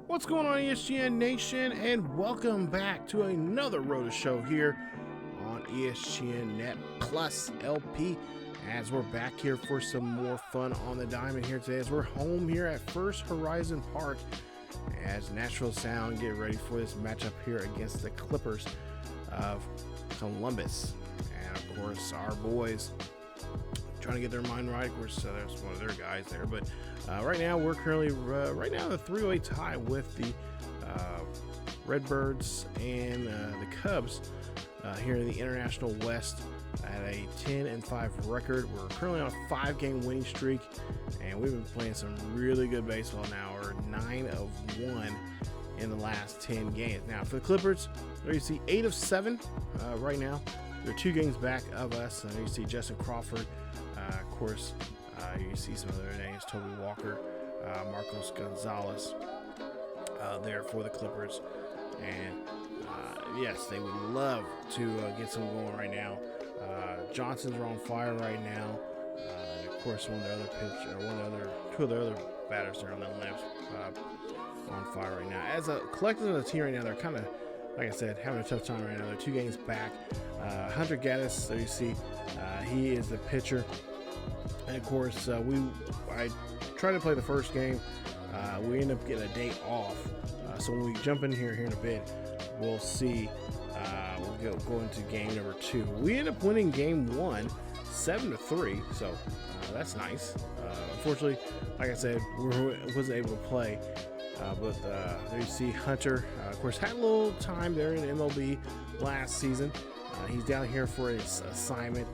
What's going on, ESGN Nation, and welcome back to another Roto Show here on ESGNet Plus LP, as we're back here for some more fun on the diamond here today, as we're home here at First Horizon Park, as Nashville Sound get ready for this matchup here against the Clippers of Columbus. And of course, our boys trying to get their mind right. Of course, there's one of their guys there, but right now we're currently the 3-way tie with the Redbirds and the Cubs here in the International West at a 10-5 record. We're currently on a 5-game winning streak, and we've been playing some really good baseball now. We're 9 of 1 in the last 10 games. Now for the Clippers, there you see 8 of 7 right now. They're 2 games back of us, and there you see Justin Crawford. Of course, you see some other names: Toby Walker, Marcos Gonzalez there for the Clippers. And yes, they would love to get some going right now. Johnson's on fire right now, and of course, two of the other batters there on the left on fire right now. As a collective of the team right now, they're kind of, like I said, having a tough time right now. They're 2 games back. Hunter Gaddis, there you see, he is the pitcher. And of course, I tried to play the first game. We end up getting a day off. So when we jump in here in a bit, we'll see. We'll go into game number 2. We end up winning game 1, 7-3. So that's nice. Unfortunately, like I said, wasn't able to play. But there you see Hunter. Of course, had a little time there in MLB last season. He's down here for his assignment.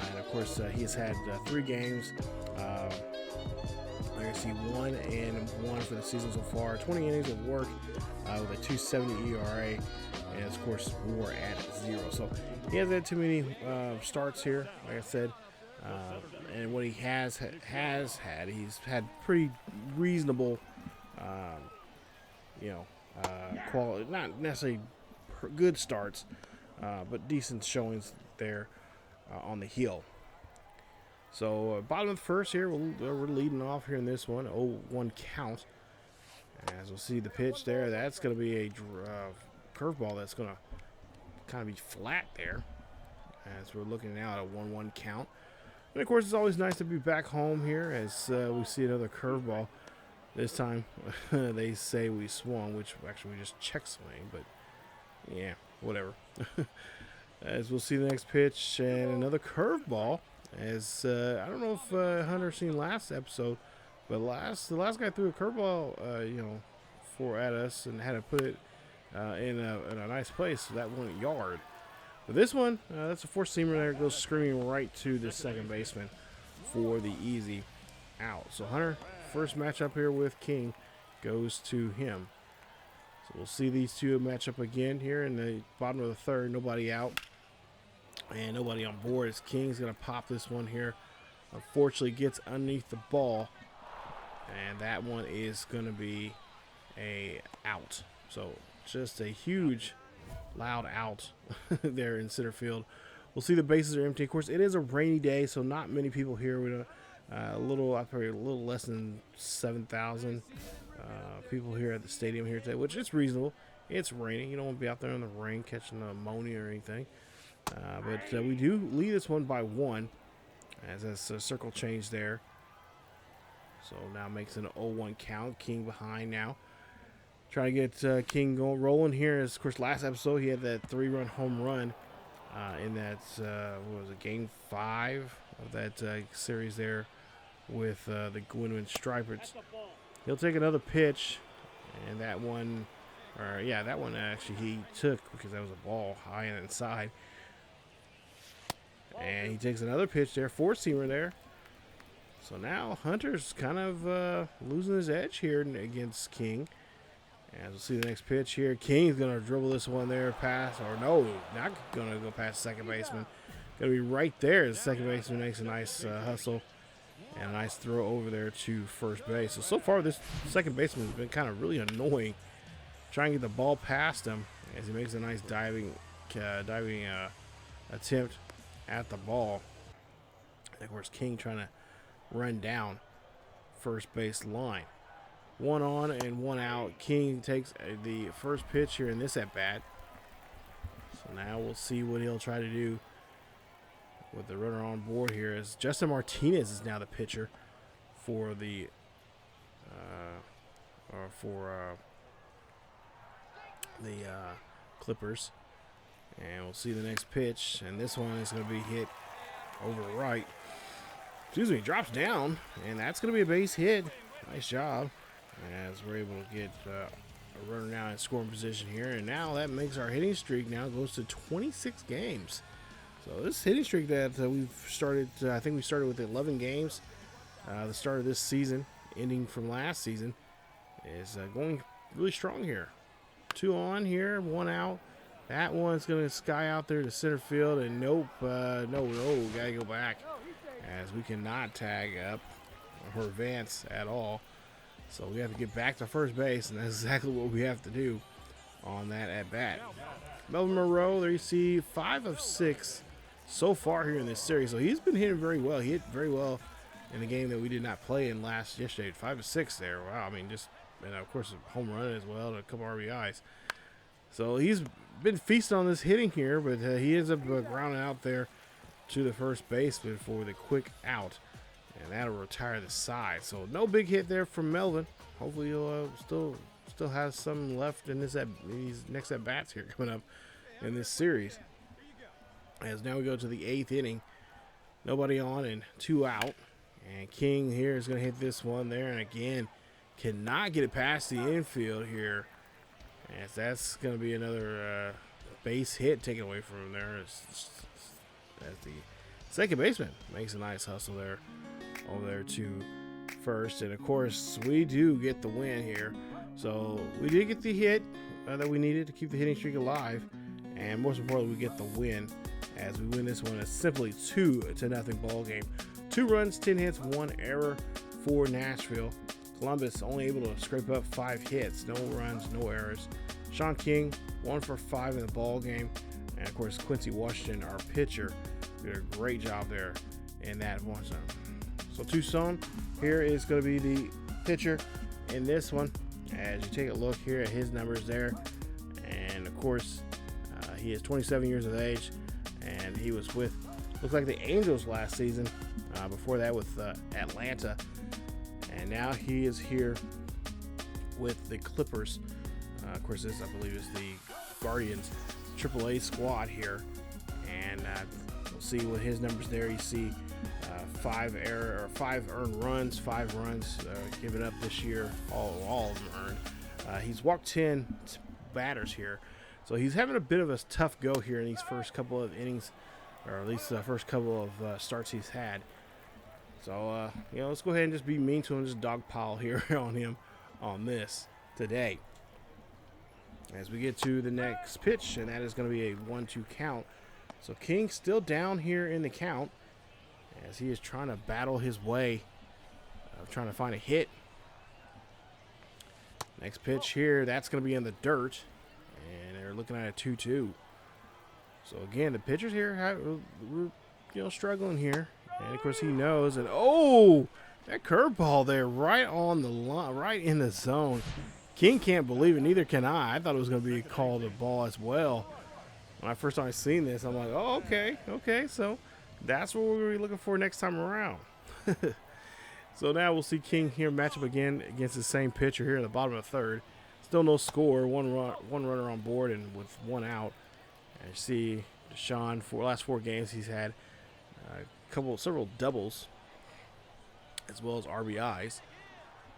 And of course, he has had 3 games. I see 1-1 for the season so far. 20 innings of work with a 2.70 ERA, and of course, WAR at 0. So he hasn't had too many starts here, like I said. And what he has had, he's had pretty reasonable, quality, not necessarily good starts, but decent showings there on the hill. So bottom of the first here, we're leading off here in this one, 0-1 count. As we'll see the pitch there, that's going to be a curveball that's going to kind of be flat there. As we're looking now at a 1-1 count. And of course, it's always nice to be back home here as we see another curveball. This time, they say we swung, which actually we just check swing, but yeah, whatever. As we'll see the next pitch and another curveball. As I don't know if Hunter seen last episode, but the last guy threw a curveball, at us and had to put it in a nice place. So that went yard. But this one, that's a 4-seamer there, goes screaming right to the second baseman for the easy out. So Hunter, first matchup here with King, goes to him. So we'll see these two match up again here in the bottom of the third. Nobody out. And nobody on board as King's going to pop this one here. Unfortunately, gets underneath the ball. And that one is going to be a out. So just a huge, loud out there in center field. We'll see the bases are empty. Of course, it is a rainy day, so not many people here. With probably a little less than 7,000 people here at the stadium here today, which is reasonable. It's raining. You don't want to be out there in the rain catching ammonia or anything. But we do lead this one by 1 as that's a circle change there. So now makes an 0-1 count. King behind now. Trying to get King rolling here. As, of course, last episode he had that 3-run home run in that, game 5 of that series there with the Gwynwind Stripers. He'll take another pitch, and that one actually he took because that was a ball high and inside. And he takes another pitch there, 4-seamer there. So now Hunter's kind of losing his edge here against King. As we'll see the next pitch here. King's going to dribble this one there past, or no, not going to go past second baseman. Going to be right there. The second baseman makes a nice hustle and a nice throw over there to first base. So far this second baseman has been kind of really annoying. Trying to get the ball past him as he makes a nice diving attempt at the ball. And of course, King trying to run down first base line. 1 on and 1 out. King takes the first pitch here in this at bat. So now we'll see what he'll try to do with the runner on board here. As Justin Martinez is now the pitcher for the Clippers. And we'll see the next pitch, and this one is going to be hit over right. Excuse me, drops down, and that's going to be a base hit. Nice job, as we're able to get a runner now in scoring position here. And now that makes our hitting streak now goes to 26 games. So this hitting streak that we've started, I think we started with 11 games. The start of this season, ending from last season, is going really strong here. 2 on here, 1 out. That one's going to sky out there to center field, and nope, no, we got to go back, as we cannot tag up or advance at all. So we have to get back to first base, and that's exactly what we have to do on that at bat. Melvin Monroe, there you see 5 of 6 so far here in this series. So he's been hitting very well. He hit very well in the game that we did not play in yesterday. 5 of 6 there. Wow, I mean, and of course a home run as well, and a couple RBIs. So he's been feasting on this hitting here, but he ends up grounding out there to the first baseman for the quick out, and that'll retire the side. So no big hit there from Melvin. Hopefully he'll still has some left in these next at bats here coming up in this series. As now we go to the 8th inning, nobody on and 2 out, and King here is going to hit this one there, and again cannot get it past the infield here. As that's going to be another base hit taken away from him there, as the second baseman makes a nice hustle there over there to first. And of course we do get the win here. So we did get the hit that we needed to keep the hitting streak alive, and most importantly we get the win, as we win this one a simply 2-0 ball game. 2 runs, 10 hits, 1 error for Nashville. Columbus only able to scrape up 5 hits, no runs, no errors. Sean King 1 for 5 in the ball game, and of course Quincy Washington, our pitcher, did a great job there in that one. So Tucson here is going to be the pitcher in this one. As you take a look here at his numbers there, and of course he is 27 years of age, and he was with, looks like, the Angels last season. Before that with Atlanta. And now he is here with the Clippers. Of course, this, I believe, is the Guardians AAA squad here. And we'll see what his numbers there. You see 5 earned runs, 5 runs given up this year. All of them earned. He's walked 10 batters here. So he's having a bit of a tough go here in these first couple of innings, or at least the first couple of starts he's had. So, let's go ahead and just be mean to him, just dogpile here on him on this today. As we get to the next pitch, and that is going to be a 1-2 count. So King still down here in the count, as he is trying to battle his way, trying to find a hit. Next pitch here, that's going to be in the dirt, and they're looking at a 2-2. So again, the pitchers here, we're struggling here. And of course he knows, and that curveball there right on the line, right in the zone. King can't believe it, neither can I. I thought it was going to be called a ball as well. When I first started seeing this, I'm like, oh, okay, so that's what we're going to be looking for next time around. So now we'll see King here match up again against the same pitcher here in the bottom of the third. Still no score, one runner on board and with 1 out. And you see Deshaun, for the last 4 games he's had several doubles as well as RBIs.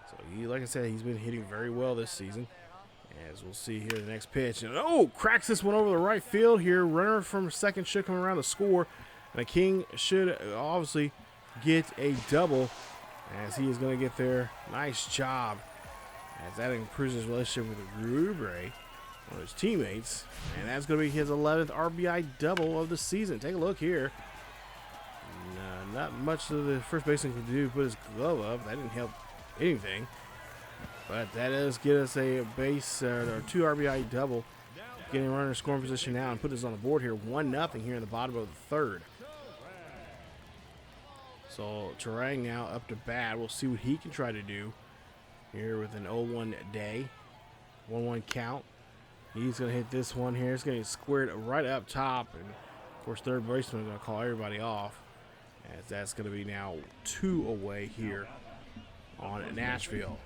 So like I said, he's been hitting very well this season. As we'll see here, the next pitch, and cracks this one over the right field here. Runner from second should come around to score, and the King should obviously get a double, as he is going to get there. Nice job, as that improves his relationship with Rubre, one of his teammates, and that's going to be his 11th RBI double of the season. Take a look here. Not much of the first baseman could do, put his glove up. That didn't help anything. But that does get us a base or 2 RBI double. Getting a runner in scoring position now and put us on the board here. 1-0 here in the bottom of the third. So Terang now up to bat. We'll see what he can try to do here with an 0-1 day. 1-1 count. He's going to hit this one here. It's going to get squared right up top. And, of course, third baseman is going to call everybody off. As that's going to be now 2 away here on Nashville.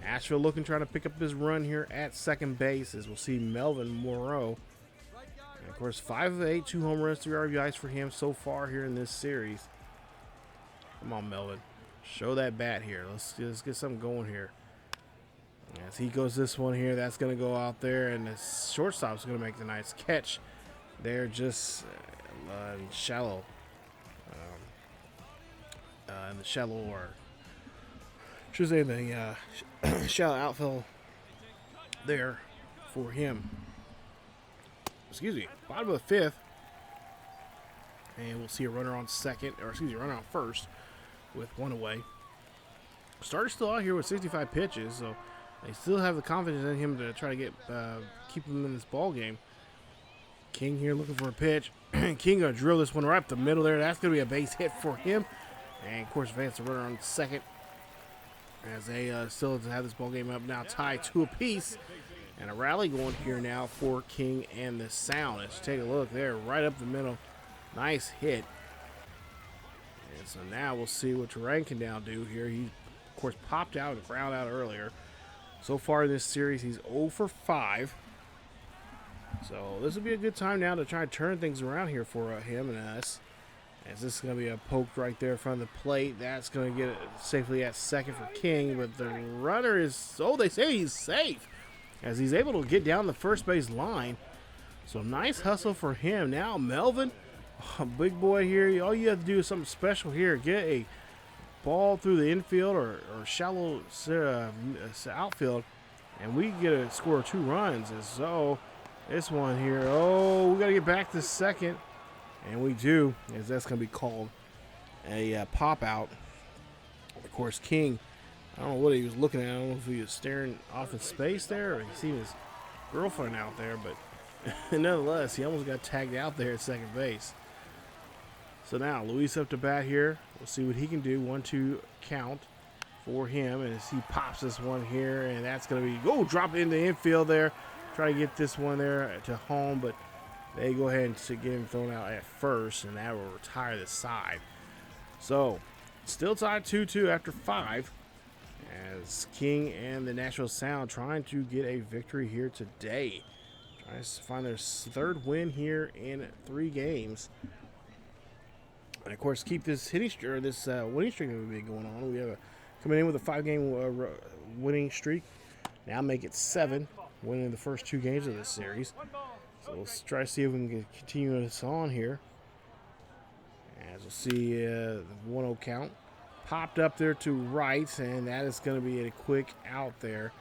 Nashville looking, trying to pick up his run here at second base, as we'll see Melvin Moreau. And, of course, 5 of 8, 2 home runs, 3 RBIs for him so far here in this series. Come on, Melvin. Show that bat here. Let's get something going here. As he goes this one here, that's going to go out there, and the shortstop's going to make the nice catch there, just shallow. In the shallow, or should say the shallow outfield there for him. Excuse me, bottom of the fifth, and we'll see a runner on second, or excuse me, runner on first with 1 away. Starter's still out here with 65 pitches, so they still have the confidence in him to try to get keep him in this ball game. King here looking for a pitch. King gonna drill this one right up the middle there. That's gonna be a base hit for him. And of course, Vance the runner on second, as they still have this ball game up now, tied 2 apiece, and a rally going here now for King and the Sound. Let's take a look there, right up the middle, nice hit. And so now we'll see what Terrain can now do here. He of course popped out and ground out earlier. So far in this series, he's 0 for 5. So this will be a good time now to try and turn things around here for him and us. As this is going to be a poke right there in front of the plate. That's going to get it safely at second for King. But the runner is, oh, they say he's safe, as he's able to get down the first base line. So nice hustle for him. Now Melvin, big boy here. All you have to do is something special here. Get a ball through the infield or shallow outfield, and we get a score of 2 runs. And so this one here, oh, we got to get back to second. And we do, as that's going to be called a pop out. Of course, King, I don't know what he was looking at. I don't know if he was staring off in space there or he seen his girlfriend out there. But nonetheless, he almost got tagged out there at second base. So now, Luis up to bat here. We'll see what he can do. 1-2 count for him as he pops this one here. And that's going to be, drop it in the infield there. Try to get this one there to home, but they go ahead and get him thrown out at first, and that will retire the side. So, still tied 2-2 after 5, as King and the Nashville Sound trying to get a victory here today. Trying to find their 3rd win here in 3 games. And, of course, keep this hitting streak, or this winning streak that we've been going on. We have coming in with a 5-game winning streak. Now make it 7, winning the first 2 games of this series. So let's try to see if we can continue this on here. As we'll see the 1-0 count. Popped up there to right, and that is going to be a quick out there.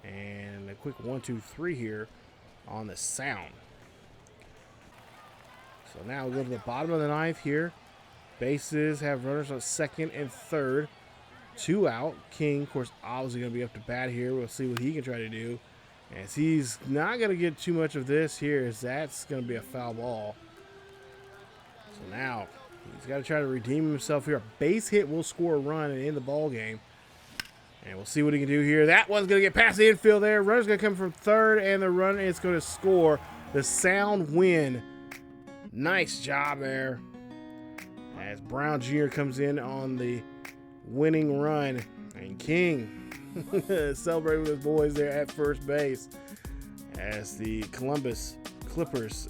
And a quick 1-2-3 here on the Sound. So now we'll go to the bottom of the 9th here. Bases have runners on second and third. 2 out. King, of course, obviously going to be up to bat here. We'll see what he can try to do. As he's not going to get too much of this here, as that's going to be a foul ball. So now he's got to try to redeem himself here. A base hit will score a run and end the ball game. And we'll see what he can do here. That one's going to get past the infield there. Runner's going to come from third, and the runner is going to score. The Sound win. Nice job there. As Brown Jr. comes in on the winning run. And King celebrating with his boys there at first base, as the Columbus Clippers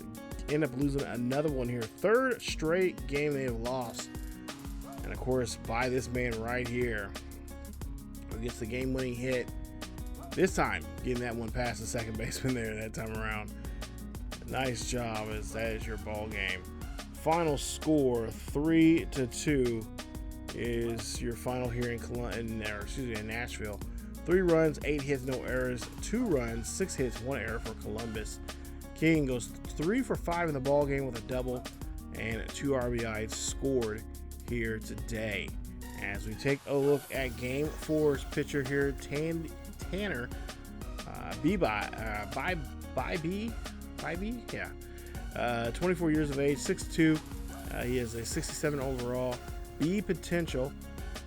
end up losing another one here. 3rd straight game they have lost. And, of course, by this man right here, who gets the game-winning hit. This time, getting that one past the second baseman there that time around. Nice job, as that is your ball game. Final score, 3-2. Is your final here in Nashville. 3 runs, 8 hits, no errors. 2 runs, 6 hits, 1 error for Columbus. King goes 3 for 5 in the ball game with a double and 2 RBIs scored here today. As we take a look at Game 4's pitcher here, Tanner Bybee, 24 years of age, 6'2". He has a 67 overall. B potential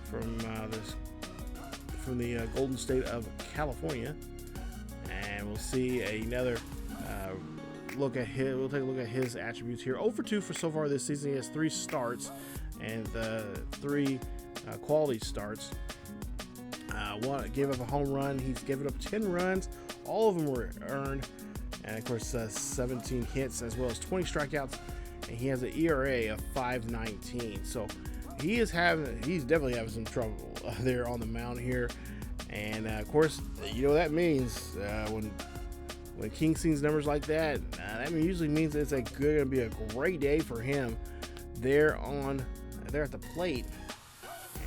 from this from the Golden State of California. And we'll see another look at his. We'll take a look at his attributes here. 0 for 2 for so far this season. He has 3 starts and 3 quality starts. Gave up a home run. He's given up 10 runs. All of them were earned. And of course, 17 hits as well as 20 strikeouts. And he has an ERA of 5.19. So he's definitely having some trouble there on the mound here. And of course, you know what that means when King sees numbers like that. That usually means it's going to be a great day for him there at the plate.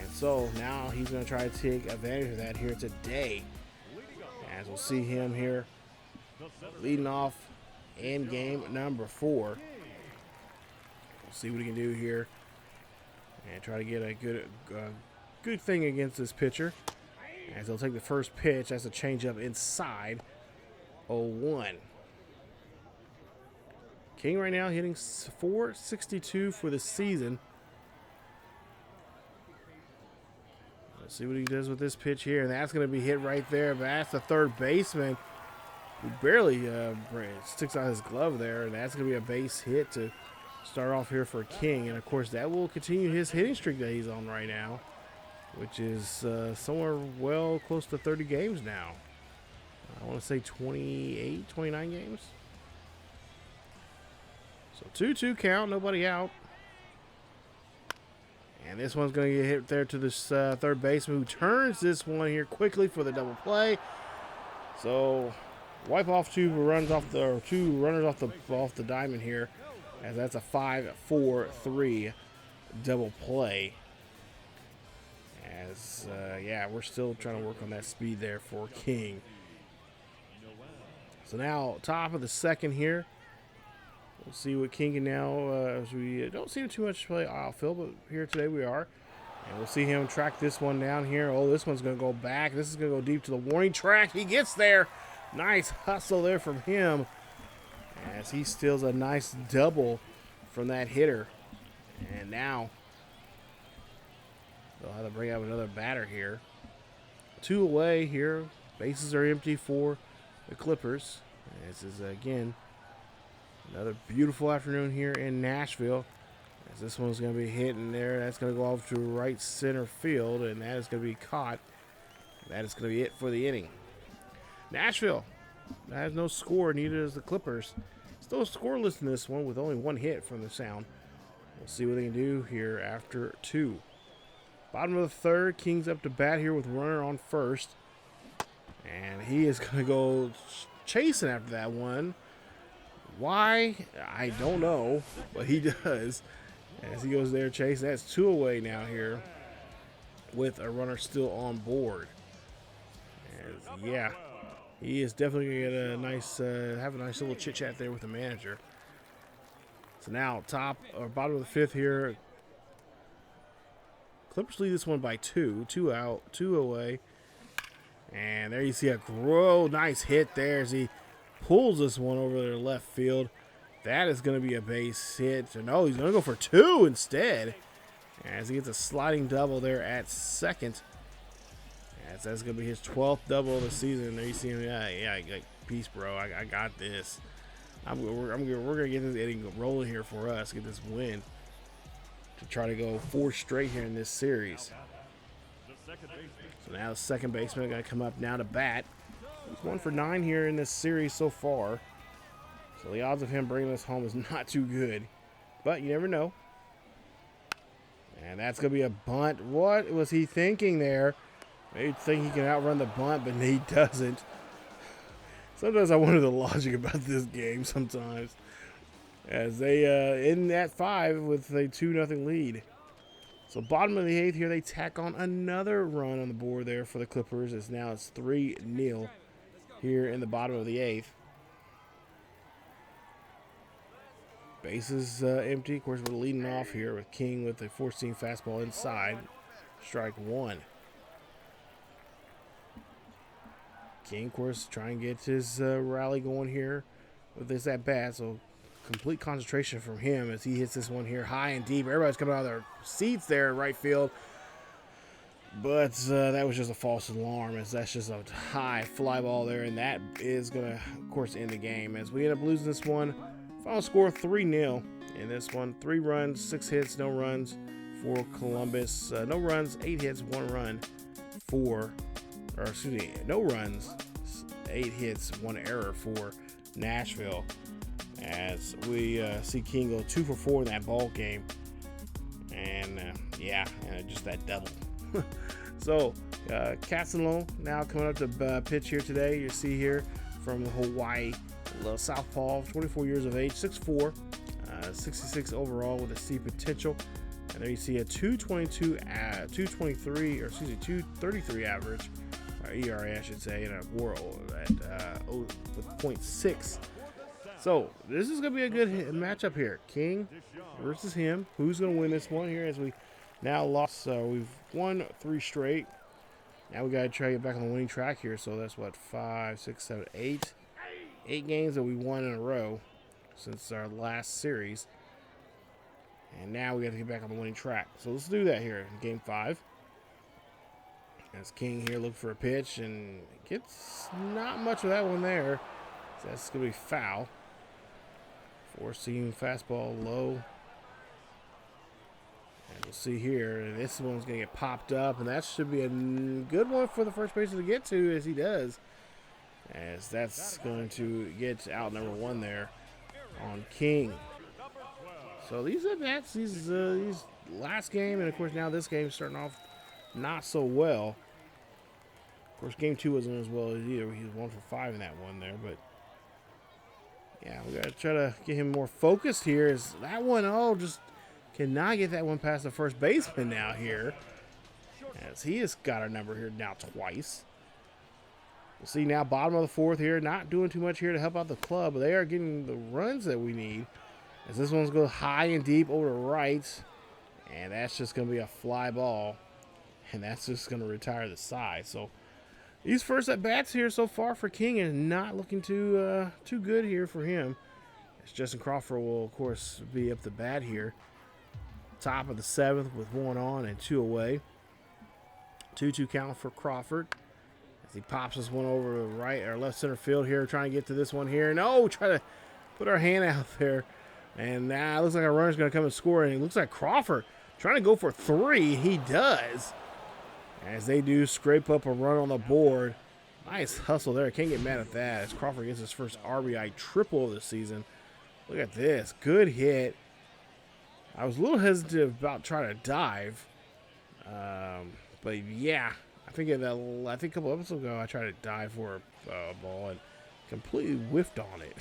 And so now he's going to try to take advantage of that here today. As we'll see him here leading off in game number 4. We'll see what he can do here and try to get a good thing against this pitcher. As he'll take the first pitch. That's a changeup inside. 0-1. King right now hitting .462 for the season. Let's see what he does with this pitch here. And that's going to be hit right there. But that's the third baseman who barely sticks out his glove there. And that's going to be a base hit to start off here for King. And, of course, that will continue his hitting streak that he's on right now, which is somewhere well close to 30 games now. I want to say 28, 29 games. So 2-2 count, nobody out. And this one's going to get hit there to this third baseman who turns this one here quickly for the double play. So wipe off two runners off the diamond here, as that's a 5-4-3 double play. As we're still trying to work on that speed there for King. So now top of the second here. We'll see what King can now, as we don't see him too much play outfield, but here today we are. And we'll see him track this one down here. Oh, this one's going to go back. This is going to go deep to the warning track. He gets there. Nice hustle there from him, as he steals a nice double from that hitter. And now they'll have to bring out another batter here. 2 away here. Bases are empty for the Clippers. This is, again, another beautiful afternoon here in Nashville. As this one's going to be hit in there. That's going to go off to right center field, and that is going to be caught. That is going to be it for the inning. Nashville has no score, neither does the Clippers. Still scoreless in this one with only 1 hit from the sound. We'll see what they can do here after 2. Bottom of the third, King's up to bat here with runner on first. And he is going to go chasing after that one. Why? I don't know, but he does. As he goes there chasing. That's 2 away now here with a runner still on board. As, he is definitely going to get a nice, have a nice little chit-chat there with the manager. So now bottom of the 5th here. Clippers lead this one by 2. 2 out, 2 away. And there you see a nice hit there as he pulls this one over to left field. That is going to be a base hit. So no, he's going to go for 2 instead, as he gets a sliding double there at second. As that's going to be his 12th double of the season. There you see him. Yeah, peace, bro. I got this. We're going to get this inning rolling here for us. Get this win to try to go 4 straight here in this series. So now the second baseman going to come up now to bat. He's 1 for 9 here in this series so far. So the odds of him bringing this home is not too good. But you never know. And that's going to be a bunt. What was he thinking there? Maybe think he can outrun the bunt, but he doesn't. Sometimes I wonder the logic about this game sometimes. As they in at 5 with a 2-0 lead. So bottom of the 8th here, they tack on another run on the board there for the Clippers. It's 3-0 here in the bottom of the 8th. Bases empty. Of course, we're leading off here with King with a 4-seam fastball inside. Strike 1. King, of course, trying to get his rally going here with this at-bat. So complete concentration from him as he hits this one here high and deep. Everybody's coming out of their seats there in right field. But that was just a false alarm, as that's just a high fly ball there, and that is going to, of course, end the game. As we end up losing this one, final score 3-0 in this one. 3 runs, 6 hits, no runs for Columbus. No runs, 8 hits, 1 run no runs, 8 hits, 1 error for Nashville. As we see King go 2 for 4 in that ball game. And just that double. So, Castellano now coming up to pitch here today. You see here from Hawaii, southpaw, 24 years of age, 6'4", 66 overall with a C potential. And there you see a 233 average, ERA I should say, and a WAR with 0.6. So this is going to be a good matchup here. King versus him. Who's going to win this one here, as we now lost? We've won 3 straight. Now we got to try to get back on the winning track here. So that's what, 5, 6, 7, 8. 8 games that we won in a row since our last series. And now we got to get back on the winning track. So let's do that here in game 5. As King here looking for a pitch and gets not much of that one there. So that's going to be foul. 4-seam fastball low. And we'll see here. This one's going to get popped up, and that should be a good one for the first baseman to get to, as he does. As that's going to get out number 1 there on King. So these are bats, these last game, and of course now this game starting off not so well. Of course, game 2 wasn't as well as either. He was 1 for 5 in that one there, but yeah, we got to try to get him more focused here. Is that one, just cannot get that one past the first baseman now here, as he has got our number here now twice. We'll see now bottom of the 4th here, not doing too much here to help out the club, but they are getting the runs that we need. As this one's going high and deep over to right, and that's just going to be a fly ball, and that's just going to retire the side. So these first at bats here so far for King is not looking too good here for him. As Justin Crawford will of course be up the bat here. Top of the 7th with 1 on and 2 away. 2-2 count for Crawford. As he pops this one over to right or left center field here, trying to get to this one here. No, try to put our hand out there. And now it looks like our runner's going to come and score. And it looks like Crawford trying to go for 3. He does. As they do scrape up a run on the board. Nice hustle there. Can't get mad at that. As Crawford gets his first RBI triple of the season. Look at this. Good hit. I was a little hesitant about trying to dive. But yeah. I think a couple episodes ago I tried to dive for a ball and completely whiffed on it.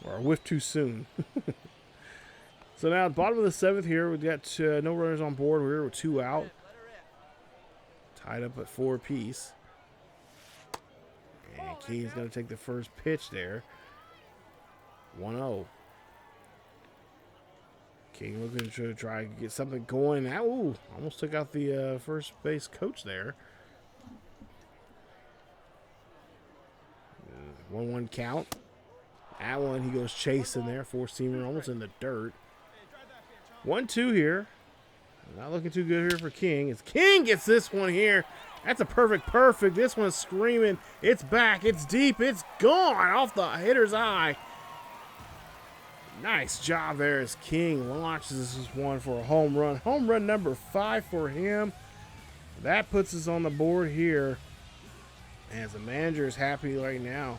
Or whiffed too soon. So now at the bottom of the 7th here, we've got no runners on board. We're with 2 out. Tied up at 4 apiece. And King's going to take the first pitch there. 1-0. King looking to try to get something going. Ooh, almost took out the first base coach there. 1-1 count. That one, he goes chasing there. 4-seamer almost in the dirt. 1-2 here. Not looking too good here for King. As King gets this one here. That's a perfect. This one's screaming. It's back. It's deep. It's gone off the hitter's eye. Nice job there as King launches this one for a home run. Home run number 5 for him. That puts us on the board here. As the manager is happy right now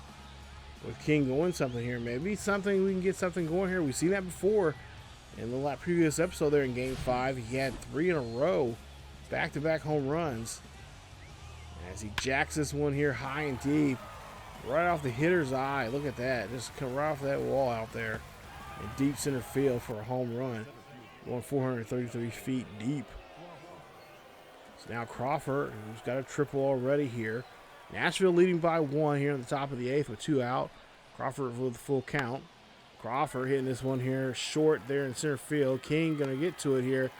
with King going something here. Maybe we can get something going here. We've seen that before in the previous episode there in game 5. He had 3 in a row, back-to-back home runs. As he jacks this one here high and deep, right off the hitter's eye. Look at that. Just come right off that wall out there in deep center field for a home run. Going 433 feet deep. So now Crawford, who's got a triple already here. Nashville leading by 1 here on the top of the 8th with 2 out. Crawford with a full count. Crawford hitting this one here short there in center field. King going to get to it here,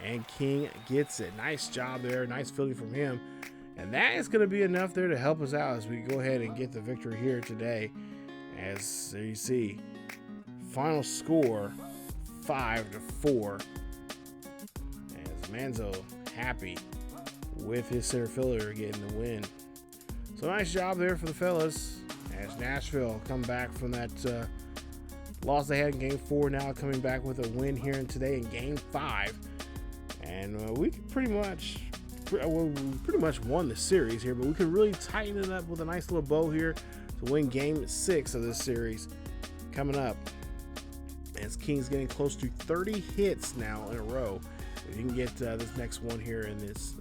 and King gets it. Nice job there. Nice fielding from him. And that is going to be enough there to help us out as we go ahead and get the victory here today. As there you see, final score 5-4. As Manzo happy with his center fielder getting the win. So nice job there for the fellas as Nashville come back from that loss they had in Game 4, now coming back with a win here and today in Game 5. And we could pretty much won the series here, but we could really tighten it up with a nice little bow here to win Game 6 of this series coming up. As King's getting close to 30 hits now in a row. If you can get this next one here in this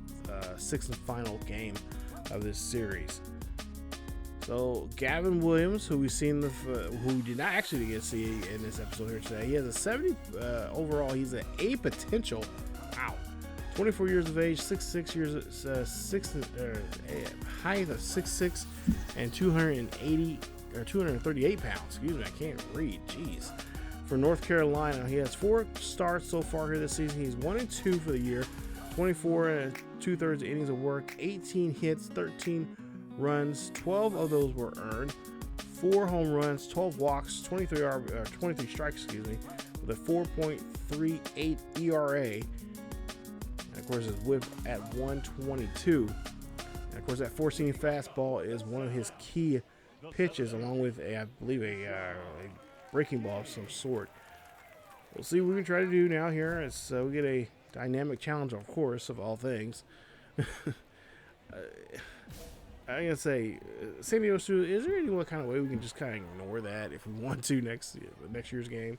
sixth and final game of this series. So Gavin Williams, who we've seen who we did not actually get to see in this episode here today, he has a 70 overall. He's an A potential. Wow, 24 years of age, 6'6 years, height of 6'6 and 238 pounds. Excuse me, I can't read. Jeez. For North Carolina, he has 4 starts so far here this season. He's 1-2 for the year, 24 and 2/3 innings of work, 18 hits, 13 runs, 12 of those were earned, 4 home runs, 12 walks, 23 strikes, excuse me, with a 4.38 ERA. And of course, his whip at 122. And of course, that four-seam fastball is one of his key pitches, along with I believe a breaking ball of some sort. We'll see what we can try to do now here as we get a dynamic challenge, of course, of all things. I'm going to say, San Diego Student, is there any kind of way we can just kind of ignore that if we want to next year's game?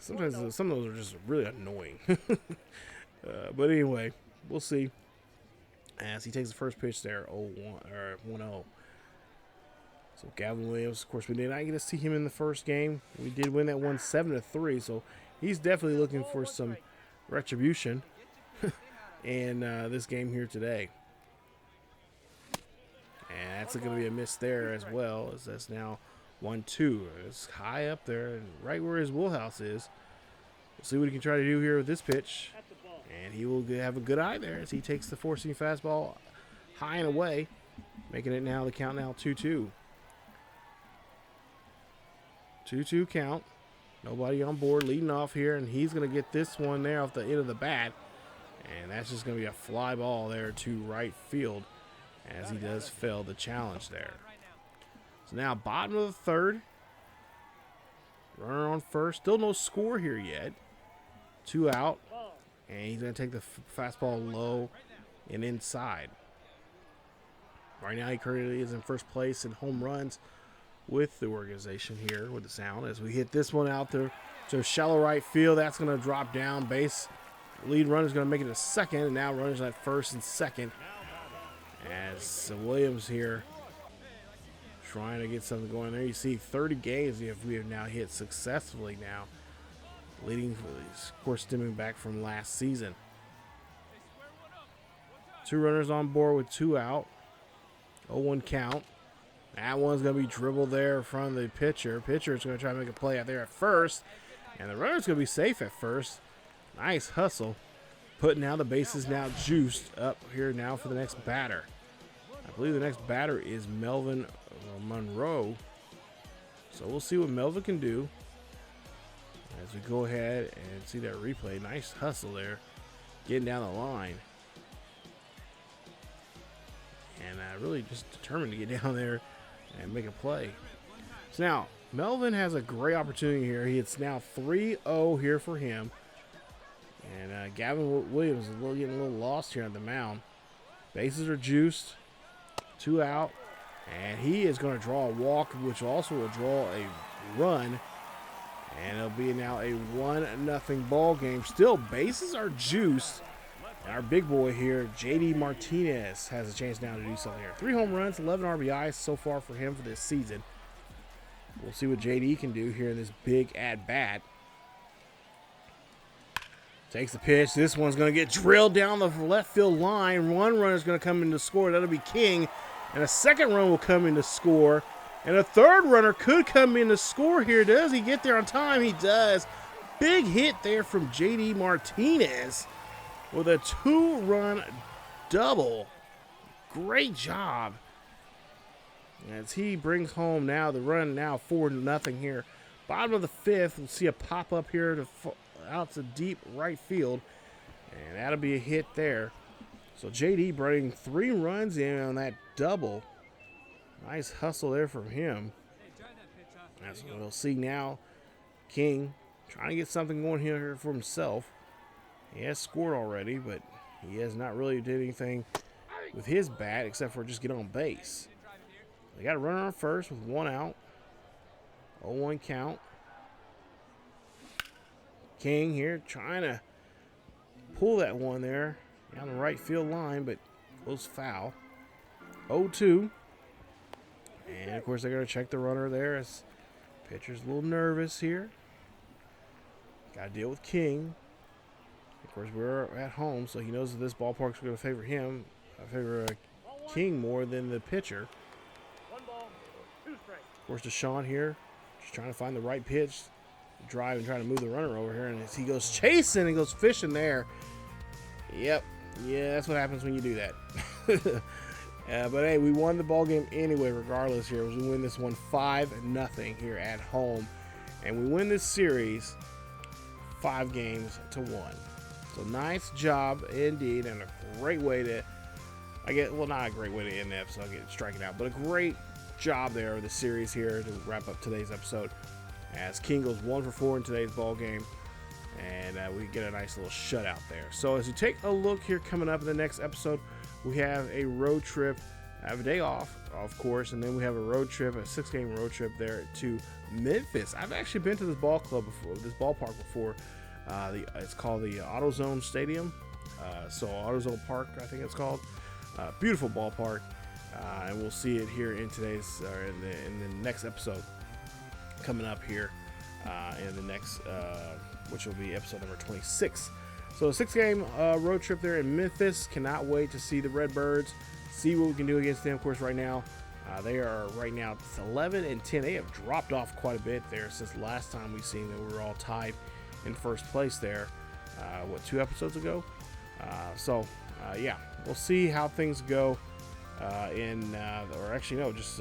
Sometimes some of those are just really annoying. But anyway, we'll see. As he takes the first pitch there, 1-0. So Gavin Williams, of course, we did not get to see him in the first game. We did win that one 7-3, so he's definitely looking for some retribution in this game here today. And that's going to be a miss there as well, as that's now 1-2. It's high up there, and right where his wheelhouse is. We'll see what he can try to do here with this pitch. And he will have a good eye there as he takes the four-seam fastball high and away, making it now the count now 2-2. 2-2 count. Nobody on board, leading off here, and he's going to get this one there off the end of the bat. And that's just going to be a fly ball there to right field, as he does fail the challenge there. So now bottom of the third. Runner on first. Still no score here yet. 2 out. And he's going to take the fastball low and inside. Right now he currently is in first place in home runs with the organization here with the Sound. As we hit this one out there to shallow right field, that's going to drop down. Base lead runner is going to make it to second, and now runners at first and second. As Williams here trying to get something going there. You see 30 games we have now hit successfully now, leading, of course, stemming back from last season. 2 runners on board with 2 out. 0-1 count. That one's going to be dribbled there from the pitcher. Pitcher is going to try to make a play out there at first, and the runner's going to be safe at first. Nice hustle. Putting now the bases now juiced up here now for the next batter. I believe the next batter is Melvin Monroe. So we'll see what Melvin can do as we go ahead and see that replay. Nice hustle there, getting down the line. And really just determined to get down there and make a play. So now, Melvin has a great opportunity here. It's now 3-0 here for him. And Gavin Williams is getting a little lost here on the mound. Bases are juiced. 2 out. And he is going to draw a walk, which also will draw a run. And it'll be now a 1-0 ball game. Still, bases are juiced. And our big boy here, JD Martinez, has a chance now to do something here. 3 home runs, 11 RBIs so far for him for this season. We'll see what JD can do here in this big at-bat. Takes the pitch. This one's going to get drilled down the left field line. One runner is going to come in to score. That'll be King. And a second run will come in to score. And a third runner could come in to score here. Does he get there on time? He does. Big hit there from JD Martinez with a 2-run double. Great job. As he brings home now the run now 4-0 here. Bottom of the 5th, we'll see a pop up here to out to deep right field. And that'll be a hit there So JD bringing 3 runs in on that double. Nice hustle there from him. As we'll see now, King trying to get something going here for himself. He has scored already, but he has not really did anything with his bat except for just get on base. They got a runner on first with 1 out. 0-1 count. King here trying to pull that one there down the right field line, but goes foul. 0-2. And of course they're going to check the runner there as pitcher's a little nervous here. Got to deal with King. Of course, we're at home, so he knows that this ballpark's going to favor him. Favor King more than the pitcher. Of course, Rashad here, just trying to find the right pitch, drive and trying to move the runner over here. And as he goes chasing and goes fishing there. Yep, yeah, that's what happens when you do that. But hey, we won the ball game anyway, regardless. Here, we win this one 5-0 here at home, and we win this series 5 games to 1. So nice job indeed, and a great way to, well, not a great way to end the episode, get striking out, but a great job there of the series here to wrap up today's episode. As King goes 1 for 4 in today's ball game, and we get a nice little shutout there. So as you take a look here, coming up in the next episode, we have a road trip. I have a day off, of course, and then we have a road trip, a 6-game road trip there to Memphis. I've actually been to this ballpark before. It's called the AutoZone Stadium, so AutoZone Park, I think it's called. Beautiful ballpark, and we'll see it here in today's in the next episode coming up here in the next, which will be episode number 26. So a 6-game road trip there in Memphis. Cannot wait to see the Redbirds, see what we can do against them. Of course, right now they are 11-10. They have dropped off quite a bit there since the last time we've seen them. We were all tied in first place there, 2 episodes ago. Yeah, we'll see how things go just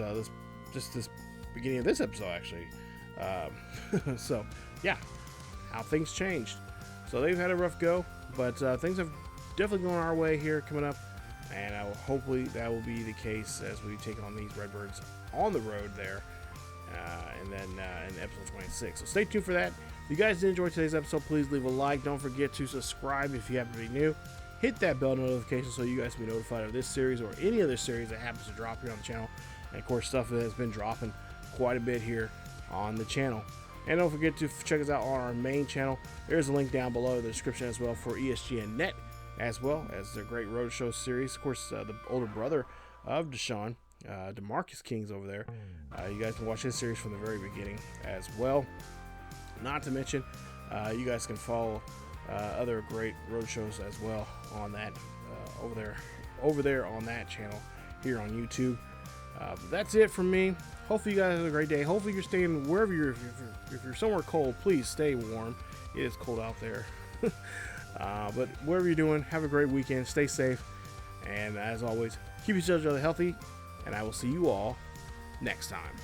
this beginning of this episode actually. So yeah, how things changed. So they've had a rough go, but things have definitely gone our way here coming up, and hopefully that will be the case as we take on these Redbirds on the road there, and then in episode 26. So stay tuned for that. If you guys did enjoy today's episode, please leave a like. Don't forget to subscribe if you happen to be new. Hit that bell notification so you guys can be notified of this series or any other series that happens to drop here on the channel. And of course, stuff that has been dropping quite a bit here on the channel. And don't forget to check us out on our main channel. There's a link down below in the description as well for ESGNet, as well as their great roadshow series. Of course, the older brother of Deshaun, DeMarcus King's over there. You guys can watch his series from the very beginning as well. Not to mention, you guys can follow other great road shows as well on that over there on that channel here on YouTube. But that's it from me. Hopefully you guys have a great day. Hopefully you're staying wherever you're. If you're somewhere cold, please stay warm. It is cold out there. But whatever you're doing, have a great weekend. Stay safe, and as always, keep each other healthy. And I will see you all next time.